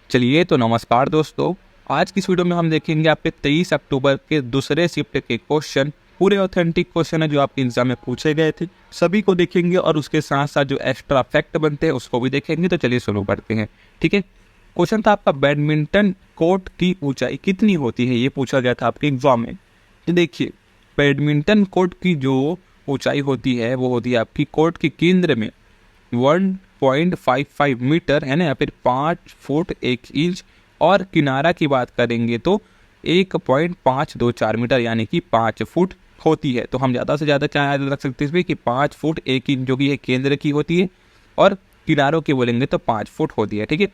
चलिए तो नमस्कार दोस्तों, आज की इस वीडियो में हम देखेंगे आपके 23 अक्टूबर के दूसरे शिफ्ट के क्वेश्चन। पूरे ऑथेंटिक क्वेश्चन है जो आपके एग्जाम में पूछे गए थे, सभी को देखेंगे और उसके साथ साथ जो एक्स्ट्रा फैक्ट बनते हैं उसको भी देखेंगे। तो चलिए शुरू करते हैं। ठीक है, क्वेश्चन था आपका बैडमिंटन कोर्ट की ऊंचाई कितनी होती है, ये पूछा गया था आपके एग्जाम में। तो देखिए, बैडमिंटन कोर्ट की जो ऊंचाई होती है वो होती है आपकी कोर्ट के केंद्र में 1.55 मीटर है ना, या फिर 5 फुट 1 इंच, और किनारा की बात करेंगे तो 1.524 मीटर यानी कि 5 फुट होती है। तो हम ज़्यादा से ज़्यादा क्या याद रख सकते हैं इसमें कि 5 फुट 1 इंच जो कि है केंद्र की होती है, और किनारों की बोलेंगे तो 5 फुट होती है। ठीक है,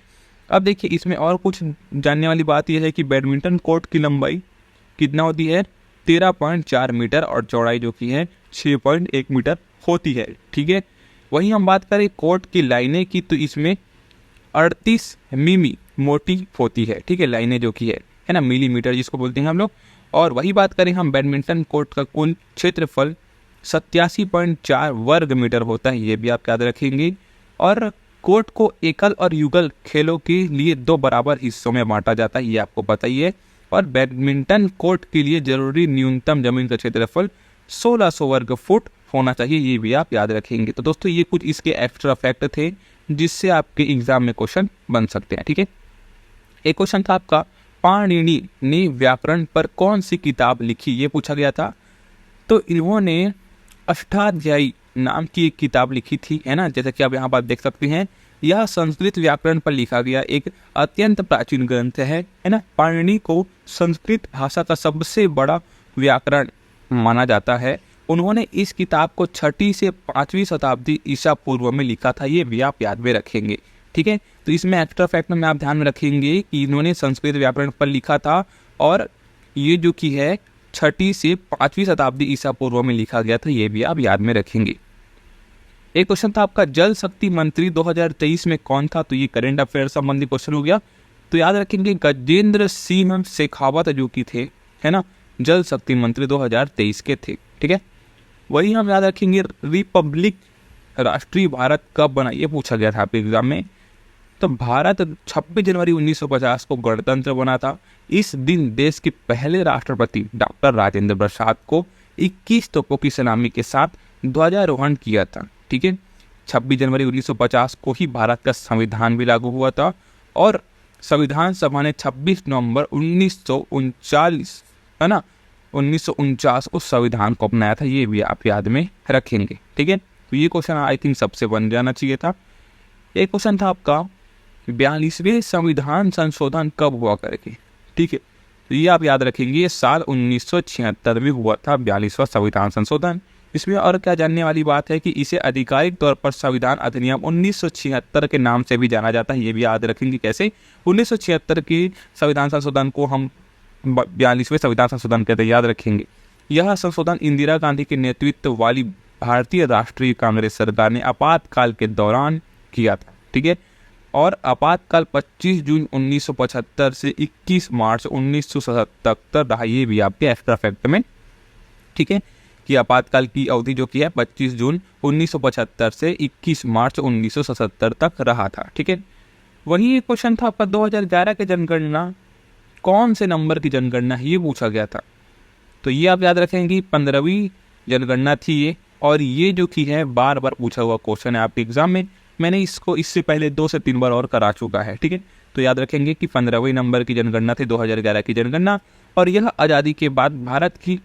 अब देखिए इसमें और कुछ जानने वाली बात यह है कि बैडमिंटन कोर्ट की लंबाई कितना होती है, 13.4 मीटर, और चौड़ाई जो कि है 6.1 मीटर होती है। ठीक है, वहीं हम बात करें कोर्ट की लाइनें की तो इसमें 38 मिमी मोटी होती है। ठीक है, लाइनें जो कि है ना, मिलीमीटर जिसको बोलते हैं हम लोग। और वही बात करें हम बैडमिंटन कोर्ट का कुल क्षेत्रफल 87.4 वर्ग मीटर होता है, ये भी आप याद रखेंगे। और कोर्ट को एकल और युगल खेलों के लिए 2 बराबर हिस्सों में बांटा जाता है, ये आपको पता ही है। और बैडमिंटन कोर्ट के लिए जरूरी न्यूनतम जमीन का क्षेत्रफल 1600 वर्ग फुट होना चाहिए, ये भी आप याद रखेंगे। तो दोस्तों ये कुछ इसके एक्स्ट्रा फैक्ट थे जिससे आपके एग्जाम में क्वेश्चन बन सकते हैं। ठीक है, एक क्वेश्चन था आपका पाणिनि ने व्याकरण पर कौन सी किताब लिखी, ये पूछा गया था। तो इन्होंने अष्टाध्यायी नाम की एक किताब लिखी थी, है ना, जैसा कि आप यहाँ पर देख सकते हैं। यह संस्कृत व्याकरण पर लिखा गया एक अत्यंत प्राचीन ग्रंथ है ना। पाणिनि को संस्कृत भाषा का सबसे बड़ा व्याकरण माना जाता है। उन्होंने इस किताब को 6वीं से 5वीं शताब्दी ईसा पूर्व में लिखा था, ये भी आप याद में रखेंगे। ठीक है, तो इसमें एक्स्ट्रा फैक्ट में आप ध्यान में रखेंगे कि इन्होंने संस्कृत व्याकरण पर लिखा था, और ये जो कि है 6वीं से 5वीं शताब्दी ईसा पूर्व में लिखा गया था, ये भी आप याद में रखेंगे। एक क्वेश्चन था आपका जल शक्ति मंत्री 2023 में कौन था, तो ये करंट अफेयर संबंधी क्वेश्चन हो गया। तो याद रखेंगे गजेंद्र सिंह शेखावत जो कि थे, है ना, जल शक्ति मंत्री 2023 के थे। ठीक है, वही हम याद रखेंगे रिपब्लिक राष्ट्रीय भारत कब बना, ये पूछा गया था आपके एग्जाम में। तो भारत 26 जनवरी 1950 को गणतंत्र बना था। इस दिन देश के पहले राष्ट्रपति डॉक्टर राजेंद्र प्रसाद को 21 तोपों की सलामी के साथ ध्वजारोहण किया था। ठीक है, 26 जनवरी 1950 को ही भारत का संविधान भी लागू हुआ था, और संविधान सभा ने 26 नवंबर 1939 है ना 1949 उस संविधान को अपनाया था, ये भी आप याद में रखेंगे। ठीक है, तो ये क्वेश्चन आई थिंक सबसे बन जाना चाहिए था। एक क्वेश्चन था आपका 42वें संविधान संशोधन कब हुआ करके। ठीक है, तो ये आप याद रखेंगे, ये साल 1976 में हुआ था 42वां संविधान संशोधन। इसमें और क्या जानने वाली बात है कि इसे आधिकारिक तौर पर संविधान अधिनियम 1976 के नाम से भी जाना जाता है, ये भी याद रखेंगे। कैसे 1976 के संविधान संशोधन को हम 42वें संविधान संशोधन कहते हैं, याद रखेंगे। यह संशोधन इंदिरा गांधी के नेतृत्व वाली भारतीय राष्ट्रीय कांग्रेस सरकार ने आपातकाल के दौरान किया था। ठीक है, और आपातकाल 25 जून 1975 से 21 मार्च 1977 रहा, ये भी आपके एक्स्ट्रा फैक्ट में। ठीक है, कि आपातकाल की अवधि जो की है 25 जून 1975 से 21 मार्च 1977 तक रहा था। ठीक है, वही एक क्वेश्चन था आपका 2011 के जनगणना कौन से नंबर की जनगणना है, ये पूछा गया था। तो ये आप याद रखेंगे 15वीं जनगणना थी ये, और ये जो की है बार बार पूछा हुआ क्वेश्चन है आपके एग्जाम में। मैंने इसको इससे पहले 2 से 3 बार और करा चुका है। ठीक है, तो याद रखेंगे कि 15वीं नंबर की जनगणना थी 2011 की जनगणना, और यह आज़ादी के बाद भारत की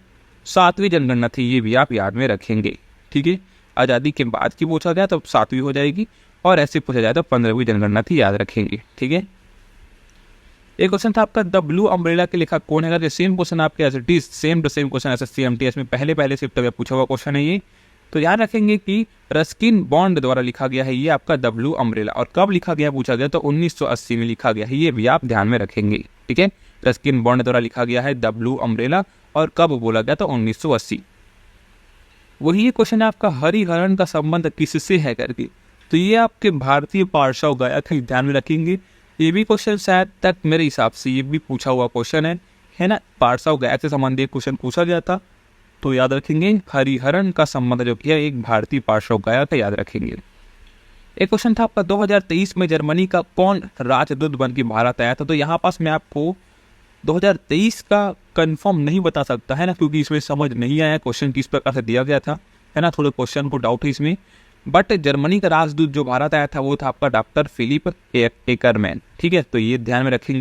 7वीं जनगणना थी, ये भी आप याद में रखेंगे। ठीक है, आज़ादी के बाद की पूछा गया तो 7वीं हो जाएगी, और ऐसे पूछा जाए तो 15वीं जनगणना थी, याद रखेंगे। ठीक है, एक क्वेश्चन था आपका द ब्लू अम्ब्रेला के लेखक कौन है। सेम क्वेश्चन आपके as it is same to same question SSC MTS में पहले शिफ्ट में पूछा हुआ क्वेश्चन है ये। तो याद रखेंगे कि रस्किन बॉन्ड द्वारा लिखा गया है ये आपका द ब्लू अम्ब्रेला, और कब लिखा गया पूछा गया तो 1980 में लिखा गया है, ये भी आप ध्यान में रखेंगे। ठीक है, रस्किन बॉन्ड द्वारा लिखा गया है द ब्लू अम्ब्रेला, और कब बोला गया तो 1980। वही ये क्वेश्चन है आपका हरिहरन का संबंध किससे है करके। तो ये आपके भारतीय पार्श्व गायक है, ध्यान में रखेंगे। ये भी क्वेश्चन शायद तक मेरे हिसाब से ये भी पूछा हुआ क्वेश्चन है ना, पार्श्व गायक से संबंधित क्वेश्चन पूछा गया था। तो याद रखेंगे हरिहरन का संबंध जो किया एक भारतीय पार्श्व गायक है, याद रखेंगे। एक क्वेश्चन था आपका 2023 में जर्मनी का कौन राजदूत बन के भारत आया था। तो यहाँ पास मैं आपको 2023 का कंफर्म नहीं बता सकता है ना, क्योंकि इसमें समझ नहीं आया क्वेश्चन किस प्रकार से दिया गया था, है ना, थोड़े क्वेश्चन को डाउट है इसमें। बट जर्मनी का राजदूत जो भारत आया था वो था आपका डॉक्टर फिलिप एकरमैन। ठीक है, तो ये ध्यान में रखेंगे।